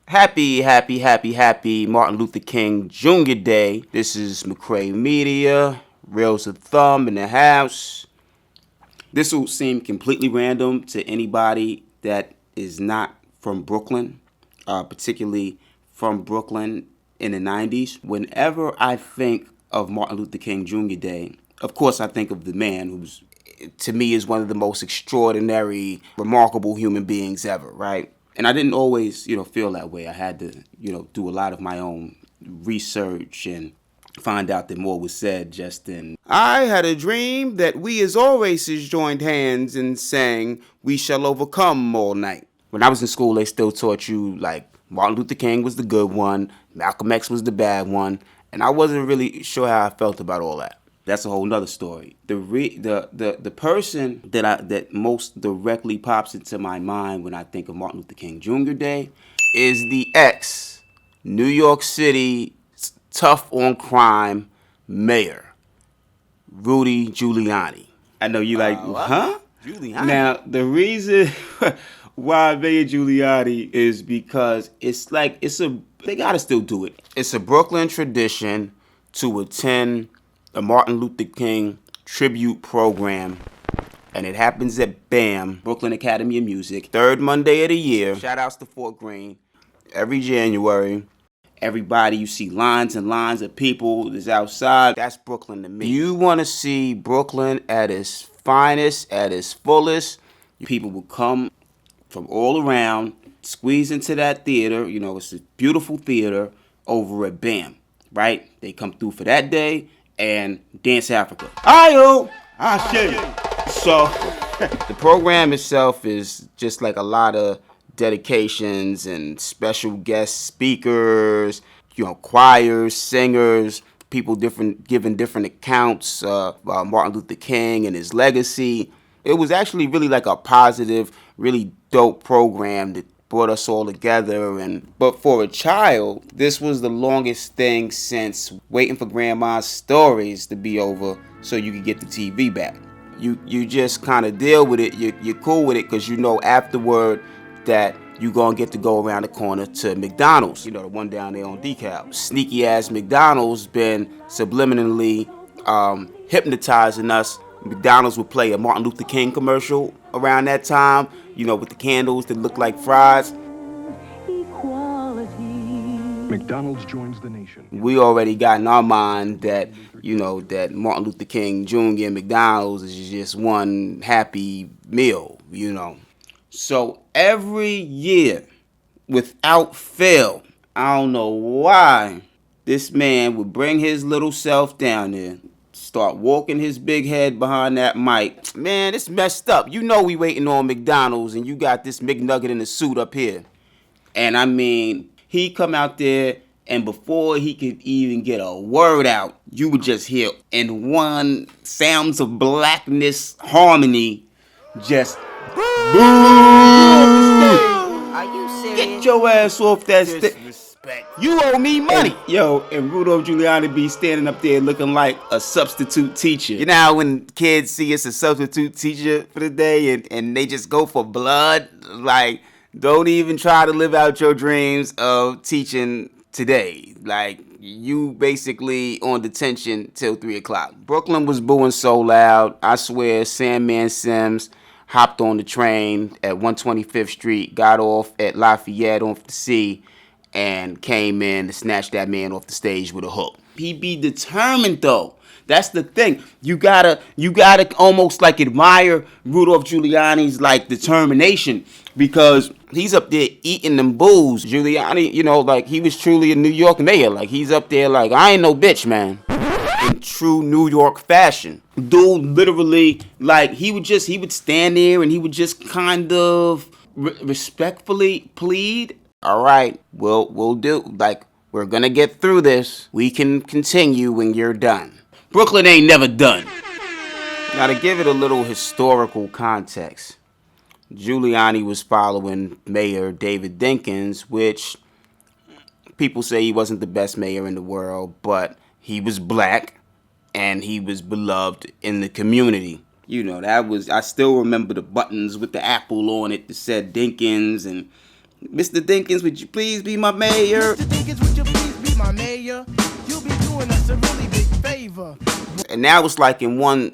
Happy Martin Luther King Jr. Day. This is McCray Media, Reels of Thumb in the house. This will seem completely random to anybody that is not from Brooklyn, particularly from Brooklyn in the 90s. Whenever I think of Martin Luther King Jr. Day, of course I think of the man who's, to me, is one of the most extraordinary, remarkable human beings ever, right? And I didn't always, feel that way. I had to, do a lot of my own research and find out that more was said just in. I had a dream that we as all races joined hands and sang, "We shall overcome" all night. When I was in school, they still taught you, like, Martin Luther King was the good one, Malcolm X was the bad one, and I wasn't really sure how I felt about all that. That's a whole nother story. The person that most directly pops into my mind when I think of Martin Luther King Jr. Day is the ex-New York City tough on crime mayor, Rudy Giuliani. I know you like, huh? Giuliani. Now, the reason why Mayor Giuliani is because they gotta still do it. It's a Brooklyn tradition to attend a Martin Luther King tribute program, and it happens at BAM, Brooklyn Academy of Music, third Monday of the year. Shout outs to Fort Greene. Every January, everybody, you see lines and lines of people is outside. That's Brooklyn to me. You want to see Brooklyn at its finest, at its fullest. People will come from all around, squeeze into that theater. It's a beautiful theater over at BAM, right? They come through for that day and Dance Africa. Ayo! So, the program itself is just like a lot of dedications and special guest speakers, choirs, singers, people giving different accounts of Martin Luther King and his legacy. It was actually really like a positive, really dope program that brought us all together. But for a child, this was the longest thing since waiting for grandma's stories to be over so you could get the TV back. You just kind of deal with it. You're cool with it because afterward that you gonna get to go around the corner to McDonald's. The one down there on DeKalb. Sneaky ass McDonald's been subliminally hypnotizing us. McDonald's would play a Martin Luther King commercial around that time, with the candles that look like fries. Equality. McDonald's joins the nation. We already got in our mind that, that Martin Luther King Jr. and McDonald's is just one happy meal, So every year, without fail, I don't know why, this man would bring his little self down there, start walking his big head behind that mic. Man, it's messed up. We waiting on McDonald's and you got this McNugget in a suit up here. And I mean, he come out there and before he could even get a word out, you would just hear in one Sounds of Blackness harmony, just boo! Are you serious? Get your ass off that stage. You owe me money. And Rudolph Giuliani be standing up there looking like a substitute teacher. You know how when kids see us a substitute teacher for the day and they just go for blood? Like, don't even try to live out your dreams of teaching today. Like, you basically on detention till 3 o'clock. Brooklyn was booing so loud. I swear, Sandman Sims hopped on the train at 125th Street, got off at Lafayette off the sea, and came in to snatch that man off the stage with a hook. He be determined though. That's the thing. You gotta almost like admire Rudolph Giuliani's like determination because he's up there eating them booze. Giuliani, like he was truly a New York mayor. Like he's up there like, I ain't no bitch, man. In true New York fashion. Dude literally, like he would stand there and he would just kind of respectfully plead, all right, we'll do, like, we're gonna get through this. We can continue when you're done. Brooklyn ain't never done. Now, to give it a little historical context, Giuliani was following Mayor David Dinkins, which people say he wasn't the best mayor in the world, but he was black and he was beloved in the community. I still remember the buttons with the apple on it that said Dinkins, and Mr. Dinkins, would you please be my mayor? Mr. Dinkins, would you please be my mayor? You'll be doing us a really big favor. And now it's like in one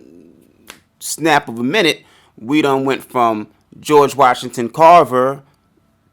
snap of a minute, we done went from George Washington Carver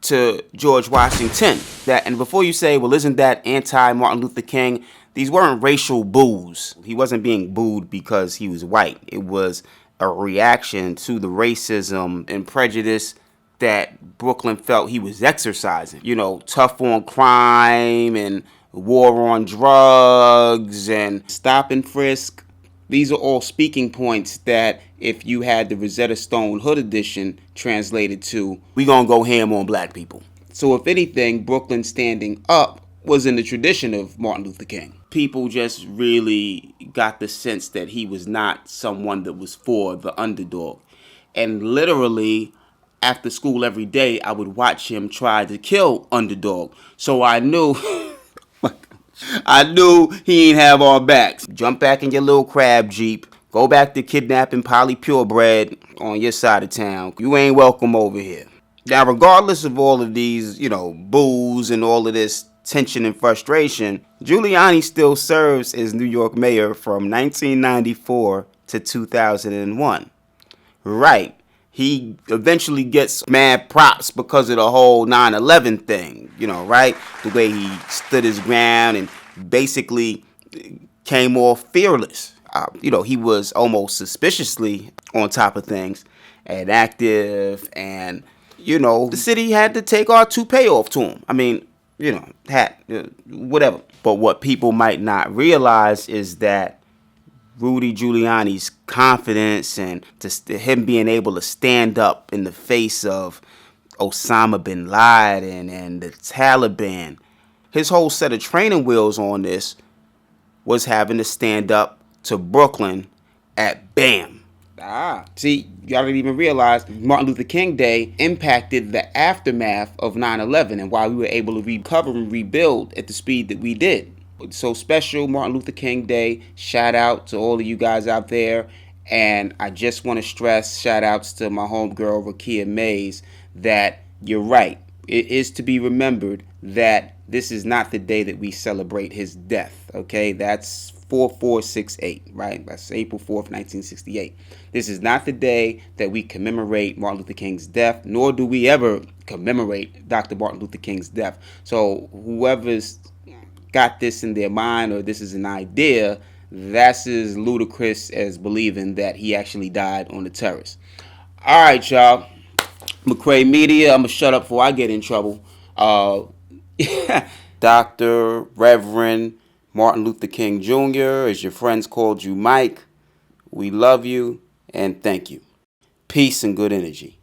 to George Washington. And before you say, well, isn't that anti-Martin Luther King? These weren't racial boos. He wasn't being booed because he was white. It was a reaction to the racism and prejudice that Brooklyn felt he was exercising. You know, tough on crime and war on drugs and stop and frisk. These are all speaking points that if you had the Rosetta Stone Hood edition translated to, we gonna go ham on black people. So if anything, Brooklyn standing up was in the tradition of Martin Luther King. People just really got the sense that he was not someone that was for the underdog. And literally, after school every day, I would watch him try to kill underdog. So I knew he ain't have our backs. Jump back in your little crab Jeep. Go back to kidnapping Polly Purebred on your side of town. You ain't welcome over here. Now, regardless of all of these, boos and all of this tension and frustration, Giuliani still serves as New York mayor from 1994 to 2001. Right. He eventually gets mad props because of the whole 9/11 thing, right? The way he stood his ground and basically came off fearless. He was almost suspiciously on top of things and active, and, the city had to take our toupee off to him. I mean, whatever. But what people might not realize is that Rudy Giuliani's confidence and him being able to stand up in the face of Osama bin Laden and the Taliban, his whole set of training wheels on this was having to stand up to Brooklyn at BAM. See, y'all didn't even realize Martin Luther King Day impacted the aftermath of 9/11 and why we were able to recover and rebuild at the speed that we did. So special Martin Luther King Day. Shout out to all of you guys out there. And I just want to stress shout outs to my homegirl, Rakia Mays, that you're right. It is to be remembered that this is not the day that we celebrate his death. Okay, that's 4468, right? That's April 4th, 1968. This is not the day that we commemorate Martin Luther King's death, nor do we ever commemorate Dr. Martin Luther King's death. So whoever's got this in their mind or this is an idea, that's as ludicrous as believing that he actually died on the terrace. All right, y'all. McCray Media, I'm going to shut up before I get in trouble. Dr. Reverend Martin Luther King Jr., as your friends called you, Mike, we love you and thank you. Peace and good energy.